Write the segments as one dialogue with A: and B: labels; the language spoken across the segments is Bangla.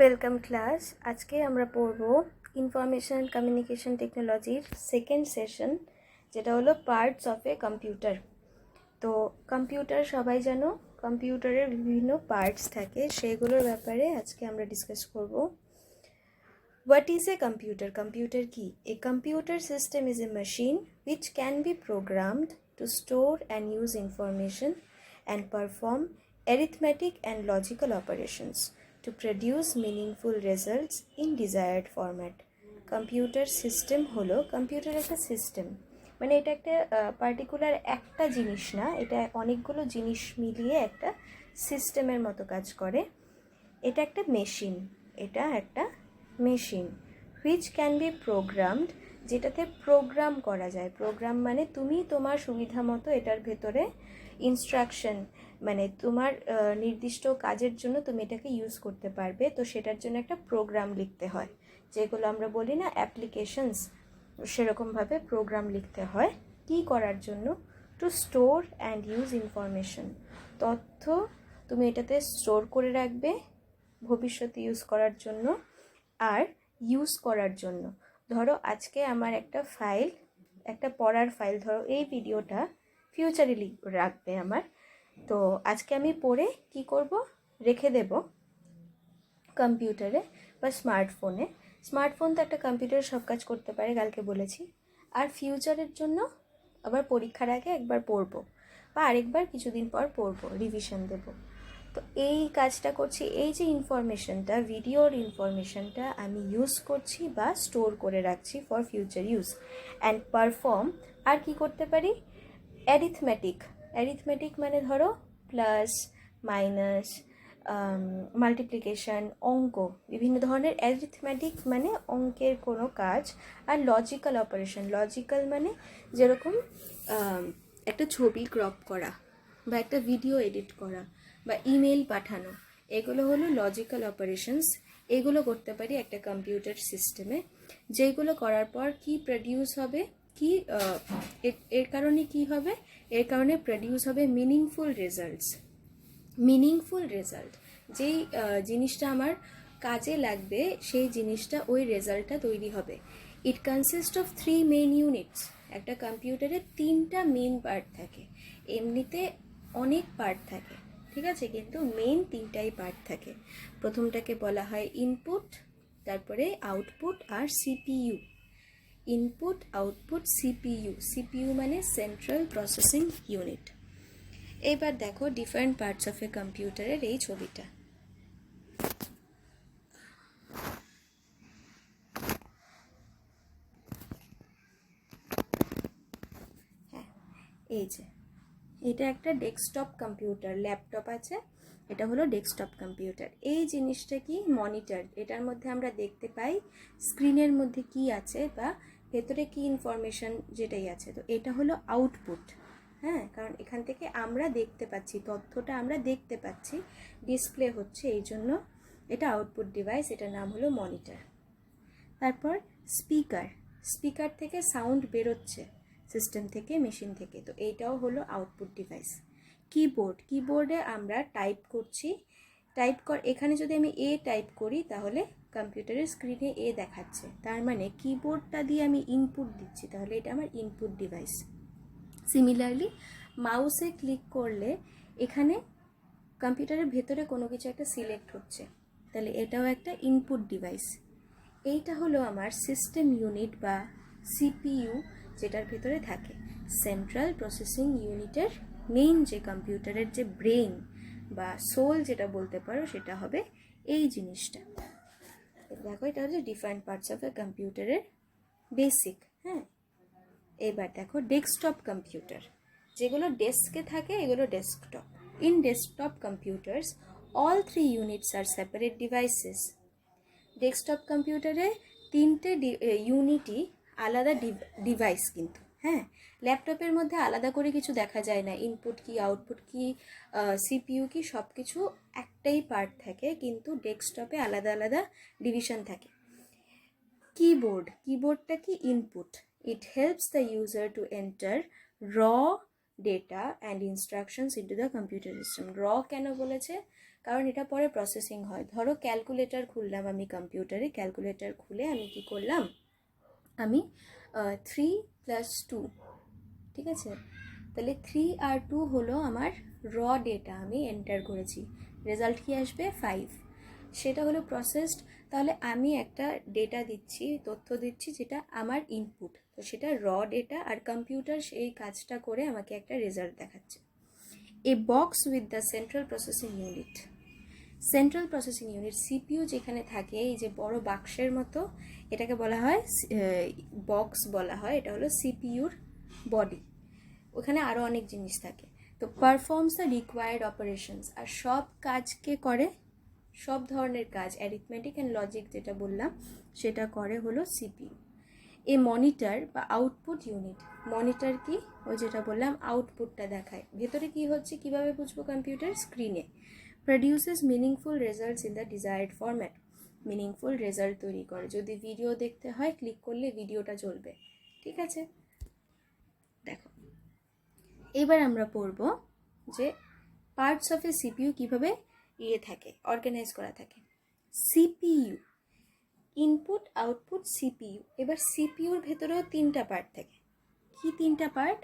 A: Welcome class. আজকে আমরা পড়ব ইনফরমেশন অ্যান্ড কমিউনিকেশন টেকনোলজির সেকেন্ড সেশন, যেটা হলো পার্টস অফ এ কম্পিউটার। তো কম্পিউটার সবাই জানো, কম্পিউটারের বিভিন্ন পার্টস থাকে, সেগুলোর ব্যাপারে আজকে আমরা ডিসকাস করব। What is a computer? Computer কি? A computer system is a machine which can be programmed to store and use information and perform arithmetic and logical operations to produce meaningful results in desired format. Computer system হলো, কম্পিউটার একটা সিস্টেম, মানে এটা একটা পার্টিকুলার একটা জিনিস না, এটা অনেকগুলো জিনিস মিলিয়ে একটা সিস্টেমের মতো কাজ করে। এটা একটা মেশিন, এটা একটা machine which can be programmed, যেটাতে প্রোগ্রাম করা যায়। প্রোগ্রাম মানে তুমি তোমার সুবিধা মতো এটার ভেতরে ইনস্ট্রাকশন, মানে তোমার নির্দিষ্ট কাজের জন্য তুমি এটাকে ইউজ করতে পারবে। তো সেটার জন্য একটা প্রোগ্রাম লিখতে হয়, যেগুলো আমরা বলি না অ্যাপ্লিকেশনস, সেরকমভাবে প্রোগ্রাম লিখতে হয়। কি করার জন্য? Two store and use information, তথ্য তুমি এটাতে স্টোর করে রাখবে ভবিষ্যতে ইউজ করার জন্য, আর ইউজ করার জন্য। ধরো আজকে আমার একটা ফাইল, একটা পড়ার ফাইল, ধরো এই ভিডিওটা ফিউচারে রাখবে আমার, তো আজকে আমি পড়ে কি করব, রেখে দেব কম্পিউটারে বা স্মার্টফোনে। স্মার্টফোন তো একটা কম্পিউটারে সব কাজ করতে পারে, কালকে বলেছি। আর ফিউচারের জন্য আবার পরীক্ষার আগে একবার পড়বো বা আরেকবার কিছুদিন পর পড়বো, রিভিশন দেবো। তো এই কাজটা করছি, এই যে ইনফরমেশনটা, ভিডিওর ইনফরমেশনটা আমি ইউজ করছি বা স্টোর করে রাখছি for future use. And perform, আর কি করতে পারি? অ্যারিথমেটিক। অ্যারিথমেটিক মানে ধরো প্লাস, মাইনাস, মাল্টিপ্লিকেশন, অঙ্ক, বিভিন্ন ধরনের অ্যারিথমেটিক মানে অঙ্কের কোনো কাজ। আর লজিক্যাল অপারেশন, লজিক্যাল মানে যেরকম একটা ছবি ক্রপ করা বা একটা ভিডিও এডিট করা বা ইমেল পাঠানো, এগুলো হলো লজিক্যাল অপারেশনস। এগুলো করতে পারি একটা কম্পিউটার সিস্টেমে, যেগুলো করার পর কি প্রডিউস হবে, কি এর কারণে কি হবে? এর কারণে প্রডিউস হবে মিনিংফুল রেজাল্টস। মিনিংফুল রেজাল্ট, যেই জিনিসটা আমার কাজে লাগবে, সেই জিনিসটা, ওই রেজাল্টটা তৈরি হবে। ইট কনসিস্ট অফ 3 মেইন ইউনিটস। একটা কম্পিউটারে 3টা মেইন পার্ট থাকে, এমনিতে অনেক পার্ট থাকে, ঠিক আছে, কিন্তু মেইন 3টাই পার্ট থাকে। প্রথমটাকে বলা হয় ইনপুট, তারপরে আউটপুট আর CPU. Input, output, CPU. CPU মানে সেন্ট্রাল প্রসেসিং ইউনিট। এবার দেখো ডিফারেন্ট পার্টস অফ এ কম্পিউটারের এই ছবিটা। হ্যাঁ, এই যে এটা একটা ডেস্কটপ কম্পিউটার, ল্যাপটপ আছে, এটা হলো ডেস্কটপ কম্পিউটার। এই জিনিসটা কি? মনিটর। এটার মধ্যে আমরা দেখতে পাই স্ক্রিনের মধ্যে কি আছে বা ভেতরে কি ইনফরমেশন যেটাই আছে। তো এটা হলো আউটপুট, হ্যাঁ, কারণ এখান থেকে আমরা দেখতে পাচ্ছি, তথ্যটা আমরা দেখতে পাচ্ছি, ডিসপ্লে হচ্ছে, এই জন্য এটা আউটপুট ডিভাইস, এটার নাম হলো মনিটর। তারপর স্পিকার, স্পিকার থেকে সাউন্ড বেরোচ্ছে সিস্টেম থেকে, মেশিন থেকে, তো এইটাও হলো আউটপুট ডিভাইস। কিবোর্ড, কিবোর্ডে আমরা টাইপ করছি, এখানে যদি আমি এ টাইপ করি তাহলে কম্পিউটারের স্ক্রিনে এ দেখাচ্ছে, তার মানে কিবোর্ডটা দিয়ে আমি ইনপুট দিচ্ছি, তাহলে এটা আমার ইনপুট ডিভাইস। সিমিলারলি মাউসে ক্লিক করলে এখানে কম্পিউটারের ভেতরে কোনো কিছু একটা সিলেক্ট হচ্ছে, তাহলে এটাও একটা ইনপুট ডিভাইস। এইটা হলো আমার সিস্টেম ইউনিট বা সিপিইউ, যেটার ভেতরে থাকে সেন্ট্রাল প্রসেসিং ইউনিটের মেইন, যে কম্পিউটারের যে ব্রেন বা সোল যেটা বলতে পারো, সেটা হবে এই জিনিসটা। দেখো এটা হচ্ছে ডিফারেন্ট পার্টস অফ এ কম্পিউটারের বেসিক। হ্যাঁ, এবার দেখো ডেস্কটপ কম্পিউটার, যেগুলো ডেস্কে থাকে এগুলো desktop. In desktop computers all 3 units are separate devices. Desktop কম্পিউটারে 3টে ইউনিটই আলাদা ডিভাইস কিন্তু, হ্যাঁ, ল্যাপটপের মধ্যে আলাদা করে কিছু দেখা যায় না, ইনপুট কি, আউটপুট কি, সিপিইউ কি, সব কিছু একটাই পার্ট থাকে, কিন্তু ডেস্কটপে আলাদা আলাদা ডিভিশন থাকে। কিবোর্ড, কিবোর্ডটা কি? Input. It helps the user to enter raw data and instructions into the computer system. Raw কেন বলেছে? কারণ এটা পরে প্রসেসিং হয়। ধরো ক্যালকুলেটর খুললাম আমি কম্পিউটারে, ক্যালকুলেটর খুলে আমি কি করলাম, আমি 3+2, ঠিক আছে, তাহলে 3 আর 2 হলো আমার র ডেটা, আমি এন্টার করেছি, রেজাল্ট কি আসবে 5, সেটা হলো প্রসেসড। তাহলে আমি একটা ডেটা দিচ্ছি, তথ্য দিচ্ছি, যেটা আমার ইনপুট, তো সেটা র ডেটা, আর কম্পিউটার সেই কাজটা করে আমাকে একটা রেজাল্ট দেখাচ্ছে। A box with the central processing unit, central processing unit CPU যেখানে থাকে, এই যে বড় বাক্সের মতো, এটাকে বলা হয় বক্স বলা হয়, এটা হলো সিপিইউর বডি। ওখানে আরও অনেক জিনিস থাকে। তো পারফর্মস দ্য রিকোয়ার্ড অপারেশনস, আর সব কাজকে করে, সব ধরনের কাজ, অ্যারিথমেটিক অ্যান্ড লজিক যেটা বললাম সেটা করে হলো সিপিইউ। এ মনিটর বা আউটপুট ইউনিট, মনিটর কি, ওই যেটা বললাম আউটপুটটা দেখায়, ভেতরে কি হচ্ছে কিভাবে বুঝবো কম্পিউটার স্ক্রিনে। Produces meaningful results in the desired format, meaningful result তৈরি করে, যদি ভিডিও দেখতে হয় ক্লিক করলে ভিডিওটা চলবে, ঠিক আছে। দেখো এবার আমরা পড়ব যে পার্টস অফ এ সিপিইউ কীভাবে থাকে, অর্গানাইজ করা থাকে। CPU, input output CPU. এবার সিপিইউর ভেতরেও 3টা পার্ট থাকে। কি 3টা পার্ট?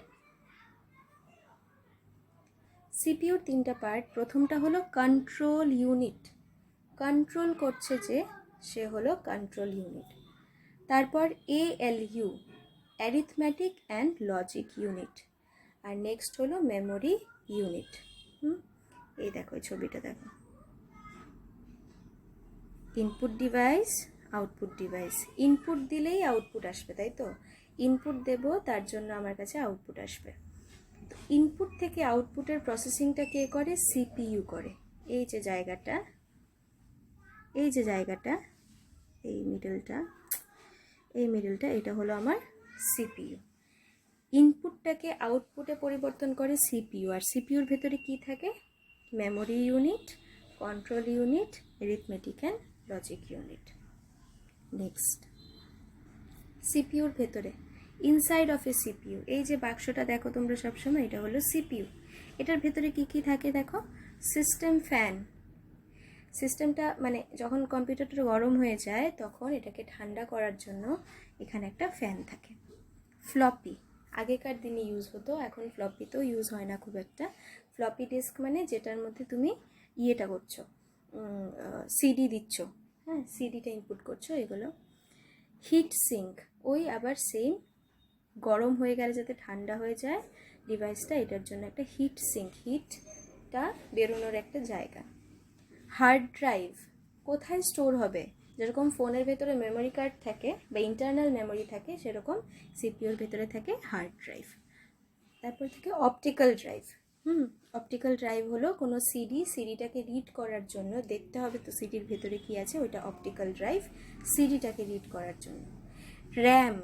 A: সিপিইউর 3টা পার্ট। প্রথমটা হলো কন্ট্রোল ইউনিট, কন্ট্রোল করছে যে সে হলো কন্ট্রোল ইউনিট। তারপর ALU, arithmetic and logic unit. আর নেক্সট হলো মেমোরি ইউনিট। এই দেখো ছবিটা দেখো, input device, output device. Input দিলেই আউটপুট আসবে, তাই তো, ইনপুট দেব তার জন্য আমার কাছে আউটপুট আসবে। ইনপুট থেকে আউটপুটের প্রসেসিংটা কে করে? সিপিইউ করে। এই যে জায়গাটা, এই যে জায়গাটা, এই মিডলটা, এই মিডলটা, এটা হলো আমার সিপিইউ। ইনপুটটাকে আউটপুটে পরিবর্তন করে সিপিইউ, আর সিপিইউর ভেতরে কি থাকে? Memory unit, control unit, arithmetic and logic unit. Next, সিপিইউর ভেতরে, ইনসাইড অফ এ সিপিইউ, এই যে বাক্সটা দেখো তোমরা সবসময়, এটা হলো সিপিইউ। এটার ভেতরে কি কি থাকে দেখো, সিস্টেম ফ্যান, সিস্টেমটা মানে যখন কম্পিউটারটা গরম হয়ে যায় তখন এটাকে ঠান্ডা করার জন্য এখানে একটা ফ্যান থাকে। ফ্লপি, আগেকার দিনে ইউজ হতো, এখন ফ্লপিতেও ইউজ হয় না খুব একটা। ফ্লপি ডিস্ক মানে যেটার মধ্যে তুমি ইয়েটা করছো, সিডি দিচ্ছ, হ্যাঁ, সিডিটা ইনপুট করছো, এগুলো। হিট সিঙ্ক, ওই আবার সেম, গরম হয়ে গেলে যাতে ঠান্ডা হয়ে যায় ডিভাইসটা, এটার জন্য একটা হিট সিঙ্ক, হিটটা বেরোনোর একটা জায়গা। হার্ড ড্রাইভ, কোথায় স্টোর হবে, যেরকম ফোনের ভেতরে মেমোরি কার্ড থাকে বা ইন্টারনাল মেমোরি থাকে, সেরকম সিপিইউর ভেতরে থাকে হার্ড ড্রাইভ। তারপর থেকে অপটিক্যাল ড্রাইভ। অপটিক্যাল ড্রাইভ হলো কোনো সিডিটাকে রিড করার জন্য, দেখতে হবে তো সিডির ভেতরে কি আছে, ওইটা অপটিক্যাল ড্রাইভ, সিডিটাকে রিড করার জন্য। র্যাম,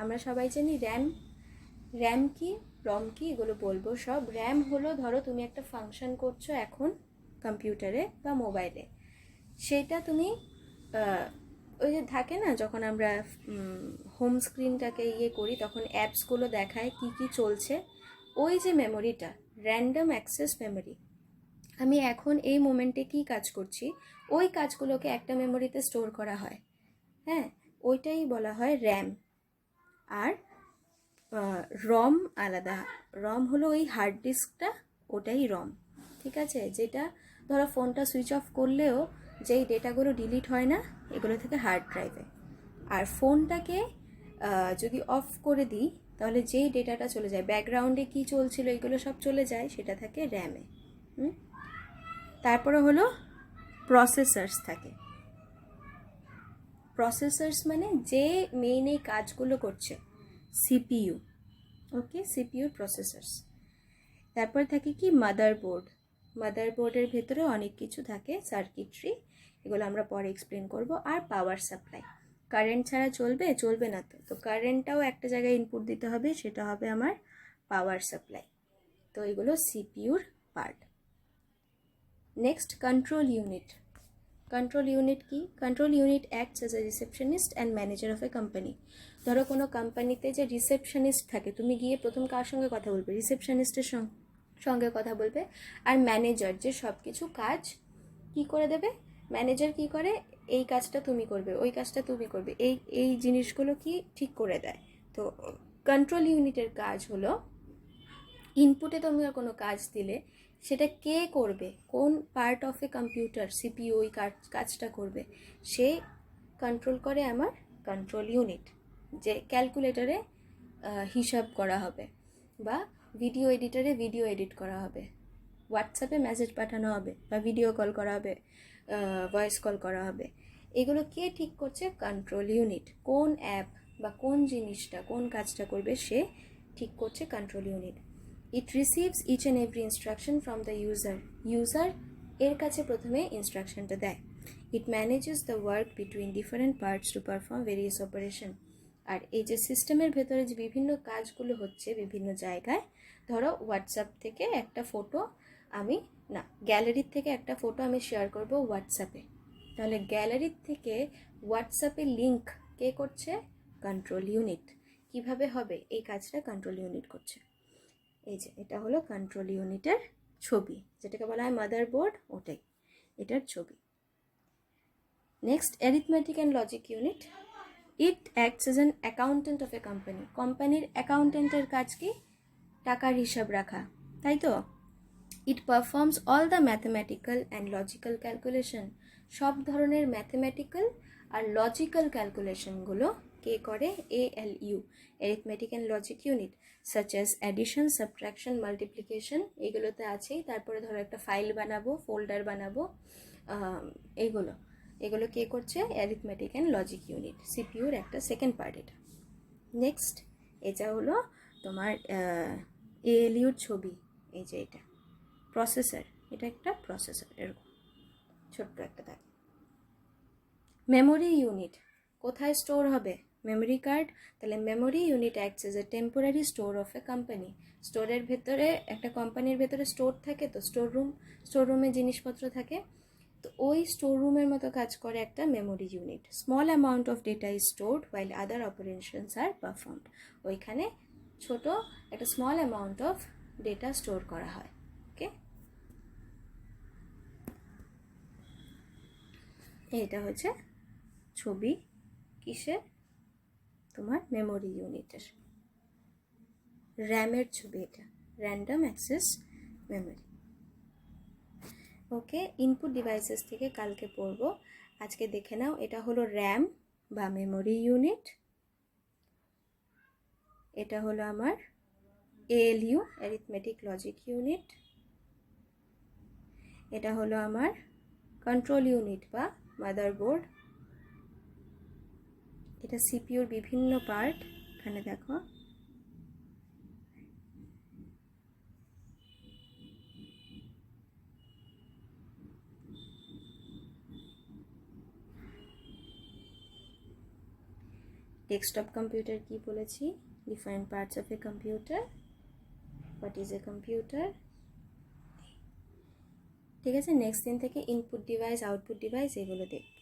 A: আমরা সবাই জানি র্যাম কি, রম কি, এগুলো বলবো সব। র্যাম হলো, ধরো তুমি একটা ফাংশন করছো এখন কম্পিউটারে বা মোবাইলে, সেটা তুমি ওই যে থাকে না, যখন আমরা হোম স্ক্রিনটাকে করি তখন অ্যাপসগুলো দেখায় কি কি চলছে, ওই যে মেমোরিটা, র্যান্ডম অ্যাক্সেস মেমোরি, আমি এখন এই মোমেন্টে কি কাজ করছি, ওই কাজগুলোকে একটা মেমোরিতে স্টোর করা হয়, হ্যাঁ, ওইটাই বলা হয় র্যাম। আর রম আলাদা, রম হলো ওই হার্ড ডিস্কটা, ওটাই রম, ঠিক আছে। যেটা ধরো ফোনটা সুইচ অফ করলেও যেই ডেটাগুলো ডিলিট হয় না, এগুলো থেকে হার্ড ড্রাইভে। আর ফোনটাকে যদি অফ করে দিই তাহলে যেই ডেটাটা চলে যায়, ব্যাকগ্রাউন্ডে কি চলছিল এগুলো সব চলে যায়, সেটা থাকে র্যামে। তারপরে হলো প্রসেসর্স থাকে। প্রসেসর্স মানে যে মেইন এই কাজগুলো করছে, সিপিইউ, ওকে, সিপিইউর প্রসেসর্স। তারপর থাকে কি মাদারবোর্ড, মাদারবোর্ডের ভেতরে অনেক কিছু থাকে, সার্কিটরি, এগুলো আমরা পরে এক্সপ্লেন করব। আর পাওয়ার সাপ্লাই, কারেন্ট ছাড়া চলবে না, তো কারেন্টটাও একটা জায়গায় ইনপুট দিতে হবে, সেটা হবে আমার পাওয়ার সাপ্লাই। তো এগুলো সিপিইউর part. Next, control unit. Control unit কি? Control unit acts as a receptionist and manager of a company. ধরো কোনো কোম্পানিতে যে রিসেপশনিস্ট থাকে, তুমি গিয়ে প্রথম কার সঙ্গে কথা বলবে? রিসেপশনিস্টের সঙ্গে কথা বলবে। আর ম্যানেজার যে সব কিছু কাজ কি করে দেবে? ম্যানেজার কি করে, এই কাজটা তুমি করবে, ওই কাজটা তুমি করবে, এই এই জিনিসগুলো কি ঠিক করে দেয়। তো কন্ট্রোল ইউনিটের কাজ হলো, ইনপুটে তুমি কোনো কাজ দিলে সেটা কে করবে, কোন part of a computer, CPU ওই কাজটা করবে, সে কন্ট্রোল করে আমার কন্ট্রোল ইউনিট। যে ক্যালকুলেটরে হিসাব করা হবে, বা ভিডিও এডিটরে ভিডিও এডিট করা হবে, হোয়াটসঅ্যাপে মেসেজ পাঠানো হবে, বা ভিডিও কল করা হবে, ভয়েস কল করা হবে, এগুলো কে ঠিক করছে? Control unit. কোন অ্যাপ বা কোন জিনিসটা, কোন কাজটা করবে সে ঠিক করছে control unit. It receives each and every instruction from the user এর কাছে প্রথমে ইনস্ট্রাকশনটা দেয়। It manages the work between different parts to perform various operation. আর এই যে সিস্টেমের ভেতরে যে বিভিন্ন কাজগুলো হচ্ছে বিভিন্ন জায়গায়, ধরো হোয়াটসঅ্যাপ থেকে একটা ফটো আমি, না, গ্যালারির থেকে একটা ফটো আমি শেয়ার করব হোয়াটসঅ্যাপে, তাহলে গ্যালারির থেকে হোয়াটসঅ্যাপে লিঙ্ক কে করছে? Control unit. কিভাবে হবে এই কাজটা? কন্ট্রোল ইউনিট করছে। এই যে এটা হলো কন্ট্রোল ইউনিটের ছবি, যেটাকে বলা হয় মাদারবোর্ড, ওটাই এটার ছবি। Next, arithmetic and logic unit. It acts as an accountant of a company. কোম্পানির অ্যাকাউন্টেন্টের কাজ কি? টাকার হিসাব রাখা, তাই তো? It performs all the mathematical and logical calculation. সব ধরনের ম্যাথমেটিক্যাল আর লজিক্যাল ক্যালকুলেশনগুলো কে করে? ALU, arithmetic and logic unit, such as addition, subtraction, multiplication, এগুলোতে আছেই। তারপরে ধরো একটা ফাইল বানাবো, ফোল্ডার বানাবো, এগুলো কে করছে? অ্যারিথমেটিক অ্যান্ড লজিক ইউনিট, সিপিইউর একটা সেকেন্ড পার্ট এটা। নেক্সট, এটা হলো তোমার ALUর ছবি, এই যে এটা প্রসেসর, এটা একটা প্রসেসর, এরকম ছোট্ট একটা থাকে। মেমোরি ইউনিট কোথায় স্টোর হবে? Memory card. তাহলে memory unit acts as a temporary store of a company. স্টোরের ভেতরে, একটা কোম্পানির ভেতরে স্টোর থাকে, তো স্টোর রুমে জিনিসপত্র থাকে, তো ওই স্টোর রুমের মতো কাজ করে একটা memory unit. Small amount of data is stored while other operations are performed. ওইখানে ছোট একটা small amount of data store করা হয়। ওকে, এটা হচ্ছে ছবি কিসের? তোমার মেমোরি ইউনিটের, র্যামের ছবি, এটা র্যান্ডম অ্যাক্সেস মেমোরি। ওকে, ইনপুট ডিভাইসেস থেকে কালকে পড়বো, আজকে দেখে নাও। এটা হলো র্যাম বা মেমোরি ইউনিট, এটা হলো আমার ALU, অ্যারিথমেটিক লজিক ইউনিট, এটা হলো আমার কন্ট্রোল ইউনিট বা মাদারবোর্ড, এটা সিপিইউর বিভিন্ন পার্ট, এখানে দেখো। ডেস্কটপ কম্পিউটার কি বলেছি? Different parts of a computer, what is a computer. ঠিক আছে, নেক্সট দিন থেকে ইনপুট ডিভাইস, আউটপুট ডিভাইস, এগুলো দেখব।